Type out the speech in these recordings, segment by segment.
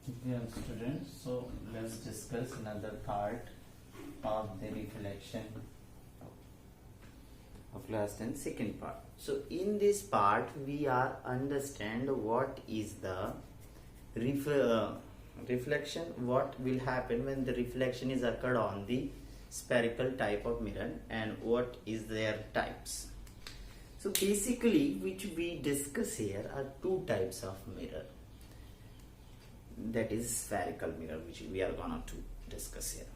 Dear students, so let's discuss another part of the reflection of last and second part. So in this part we are understand what is the reflection, what will happen when the reflection is occurred on the spherical type of mirror and what is their types. So basically which we discuss here are two types of mirror. That is spherical mirror, which we are gonna to discuss here.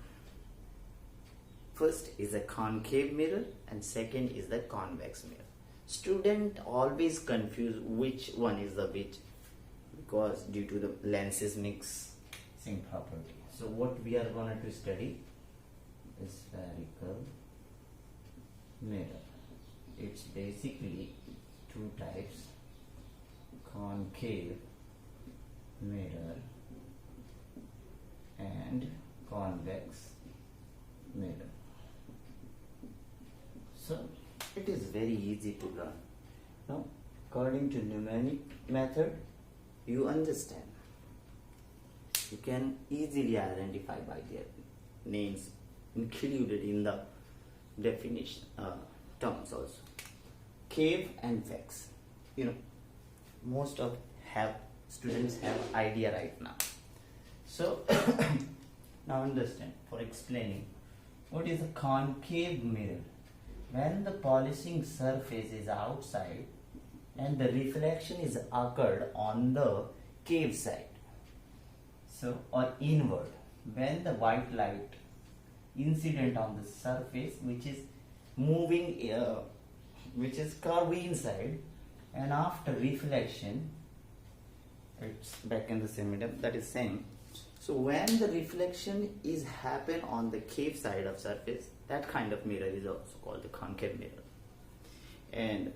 First is a concave mirror and second is the convex mirror. Student always confuse which one is the which because due to the lenses mixing property. So what we are gonna to study is spherical mirror. It's basically two types: concave mirror and convex mirror. So it is very easy to learn. Now according to mnemonic method you understand, you can easily identify by their names included in the definition terms also. Cave and vex, most of students have idea right now. So now understand, for explaining what is a concave mirror. When the polishing surface is outside and the reflection is occurred on the cave side, so or inward, when the white light incident on the surface which is moving which is curved inside, and after reflection it's back in the same medium, that is same. So when the reflection is happen on the cave side of surface, that kind of mirror is also called the concave mirror. And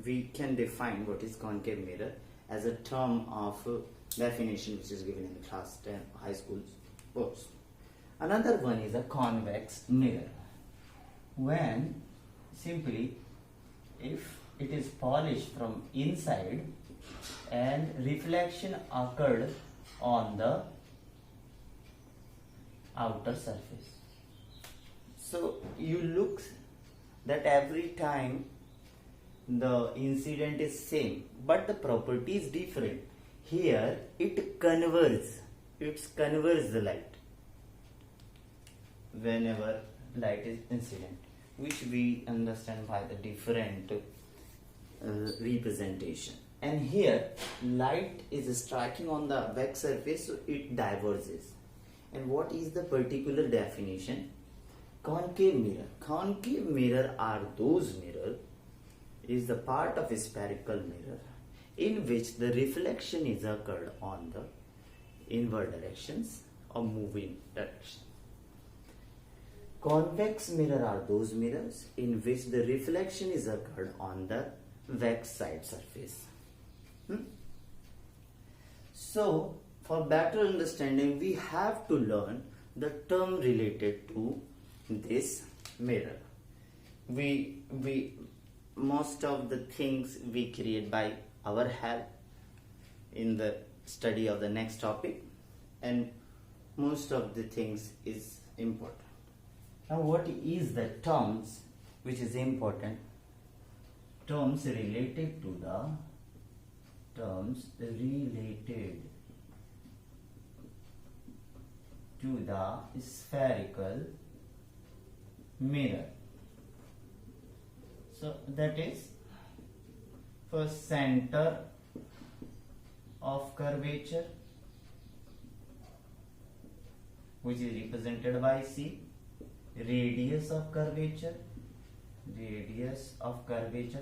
we can define what is concave mirror as a term of definition which is given in the class 10 high school books. Another one is a convex mirror. When simply if it is polished from inside and reflection occurred on the outer surface. So you look that every time the incident is same but the property is different. Here it converges the light whenever light is incident, which we understand by the different representation. And here light is striking on the back surface, so it diverges. And what is the particular definition? Concave mirror. Concave mirror are those mirror is the part of a spherical mirror in which the reflection is occurred on the inward directions or moving direction. Convex mirror are those mirrors in which the reflection is occurred on the back side surface. So for better understanding we have to learn the term related to this mirror. We most of the things we create by our help in the study of the next topic, and most of the things is important. Now what is the terms which is important? Terms related to the spherical mirror. So that is first center of curvature, which is represented by C. Radius of curvature.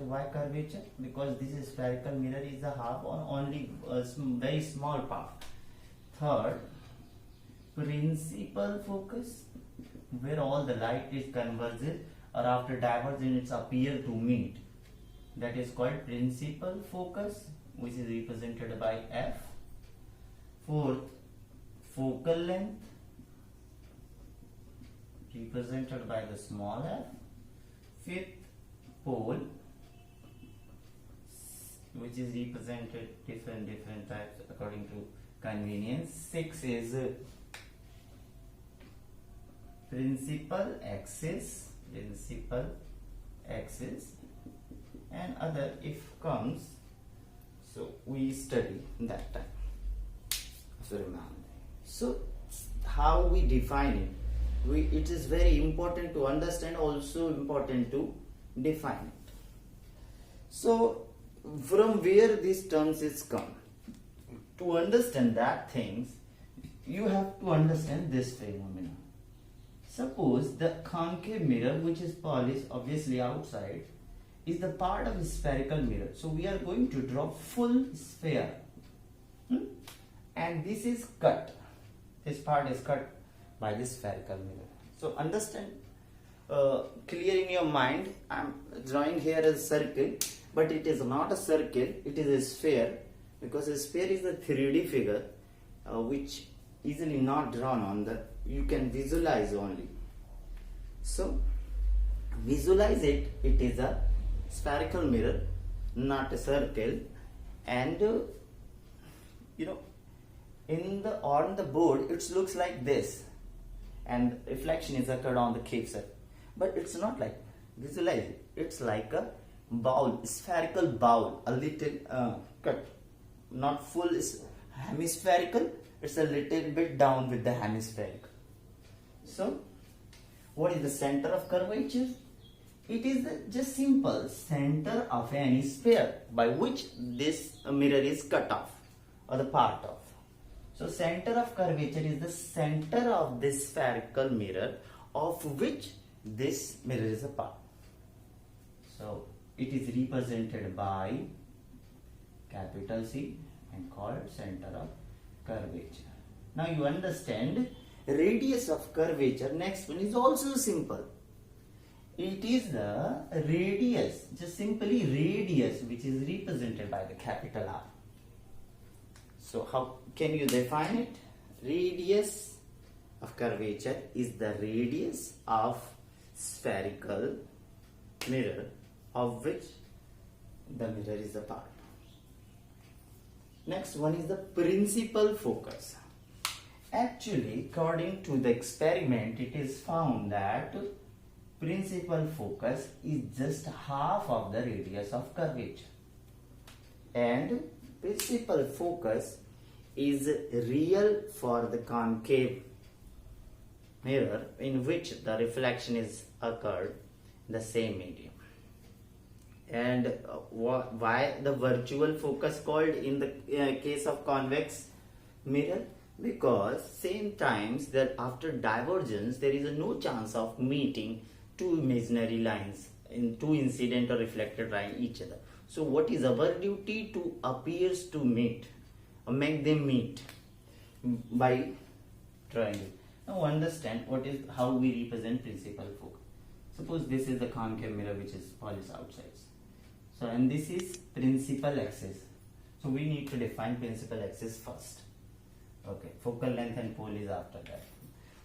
Why curvature? Because this spherical mirror is a half on only a very small part. Third, principal focus, where all the light is converges or after divergence it's appear to meet. That is called principal focus, which is represented by F. Fourth, focal length, represented by the small f. Fifth, pole, which is represented different types according to convenience. 6 is principal axis, and other if comes, so we study that time. So remember. So how we define it? It is very important to understand, also important to define it. So from where these terms is come, to understand that things, you have to understand this phenomenon. Suppose the concave mirror, which is polished obviously outside, is the part of a spherical mirror. So we are going to draw full sphere, and this is cut. This part is cut by this spherical mirror. So understand, clear in your mind. I am drawing here a circle, but it is not a circle, it is a sphere, because a sphere is a 3D figure which easily not drawn on the, you can visualize only. So visualize it, it is a spherical mirror, not a circle, and on the board it looks like this, and reflection is occurred on the cave surface, but it's not like, visualize it, it's like a bowl, spherical bowl, a little cut, not full hemispherical, it's a little bit down with the hemispherical. So what is the center of curvature? It is just simple center of any sphere by which this mirror is cut off, or the part of. So center of curvature is the center of this spherical mirror of which this mirror is a part. So it is represented by capital C and called center of curvature. Now you understand radius of curvature. Next one is also simple. It is the radius, just simply radius, which is represented by the capital R. So how can you define it? Radius of curvature is the radius of spherical mirror of which the mirror is a part. Next one is the principal focus. Actually, according to the experiment, it is found that principal focus is just half of the radius of curvature, and principal focus is real for the concave mirror in which the reflection is occurred in the same medium. And why the virtual focus called in the case of convex mirror? Because same times that after divergence there is no chance of meeting two imaginary lines, in two incident or reflected line each other. So what is our duty? To appears to meet, or make them meet by drawing it. Now understand what is, how we represent principal focus. Suppose this is the concave mirror which is polished outside. So and this is principal axis. So we need to define principal axis first. Okay, focal length and pole is after that.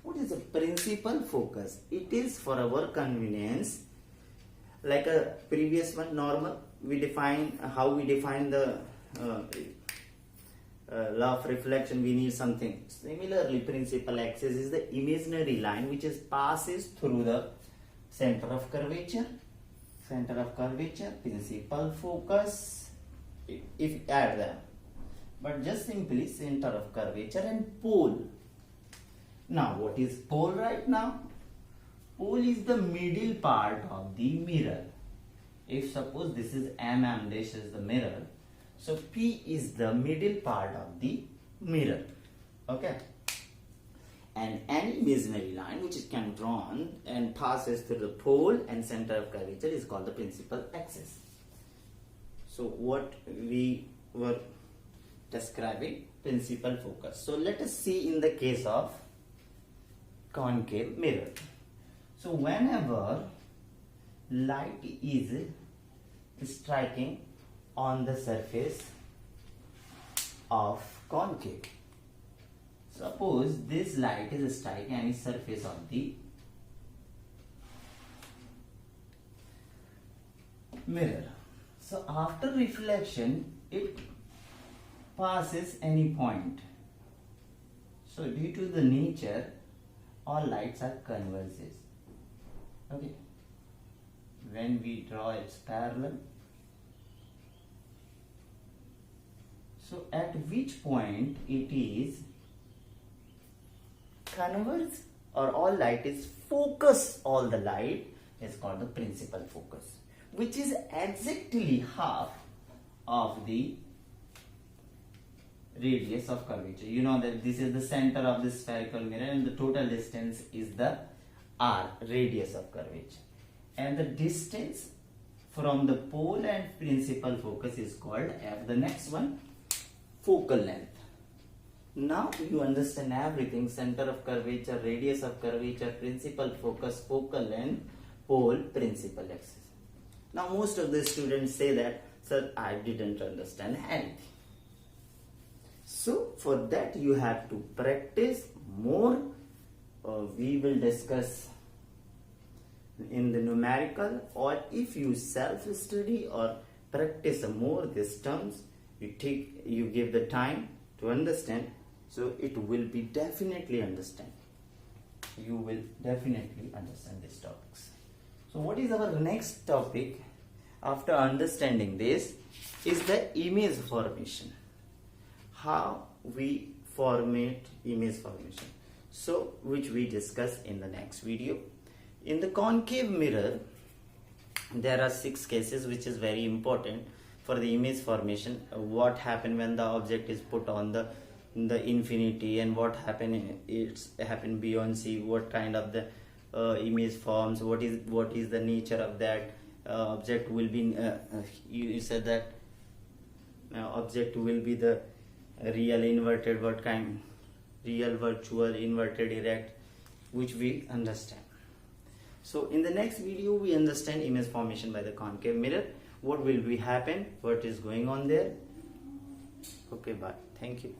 What is the principal focus? It is for our convenience, like a previous one, normal. We define how we define the law of reflection. We need something. Similarly, principal axis is the imaginary line which is passes through the center of curvature. Center of curvature, principal focus, if add them, but just simply center of curvature and pole. Now what is pole right now? Pole is the middle part of the mirror. If suppose this is this is the mirror, so P is the middle part of the mirror. Okay, and any imaginary line which can drawn and passes through the pole and center of curvature is called the principal axis. So what we were describing, principal focus. So let us see in the case of concave mirror. So whenever light is striking on the surface of concave, suppose this light is striking any surface of the mirror. So after reflection, it passes any point. So due to the nature, all lights are converges. Okay. When we draw its parallel, so at which point it is converge or all light is focus, all the light is called the principal focus, which is exactly half of the radius of curvature. You know that this is the center of the spherical mirror and the total distance is the r, radius of curvature, and the distance from the pole and principal focus is called f. The next one, focal length. Now you understand everything: center of curvature, radius of curvature, principal focus, focal length, pole, principal axis. Now most of the students say that, sir, I didn't understand anything. So for that you have to practice more. We will discuss in the numerical, or if you self-study or practice more these terms, you give the time to understand, so it will be definitely understand. You will definitely understand these topics. So what is our next topic after understanding this is the image formation. How we formate image formation, so which we discuss in the next video. In the concave mirror, there are 6 cases which is very important for the image formation. What happened when the object is put on the infinity, and what happened beyond C, what kind of the image forms, what is the nature of that object will be. You said that object will be the real, inverted, what kind, real, virtual, inverted, erect, which we understand. So in the next video we understand image formation by the concave mirror, what will be happen, what is going on there. Okay, bye, thank you.